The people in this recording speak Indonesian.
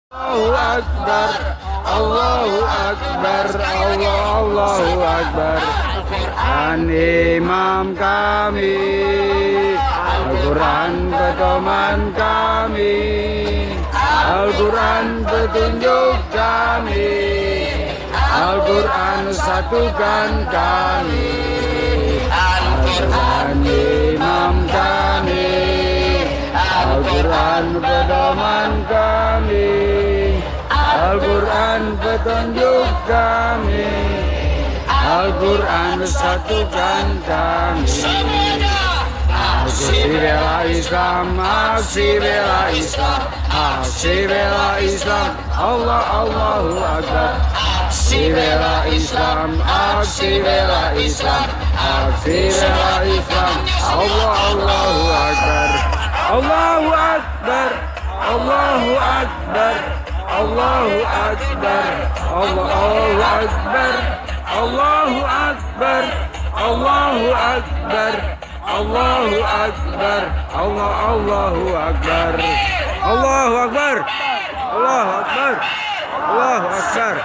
Allahu Akbar, Allahu Akbar, Allahu Akbar. An imam kami, Al-Quran pedoman kami, Al-Quran petunjuk kami, Al-Quran satukan kami. Al-Quran imam kami, Al-Quran pedoman kami, Al-Quran petunjuk kami, Al-Quran satukan kami. Aksi bela Islam, aksi bela Islam, aksi bela Islam, Allahu Akbar. Aksi bela Islam, aksi bela Islam, aksi bela Islam, Allahu Akbar. Allahu Akbar, Allahu Akbar, Allahu Akbar, Allahu Akbar, Allahu Akbar, Allahu Akbar, Allahu Akbar, Allahu Akbar, Allahu Akbar, Allahu Akbar, Allahu Akbar.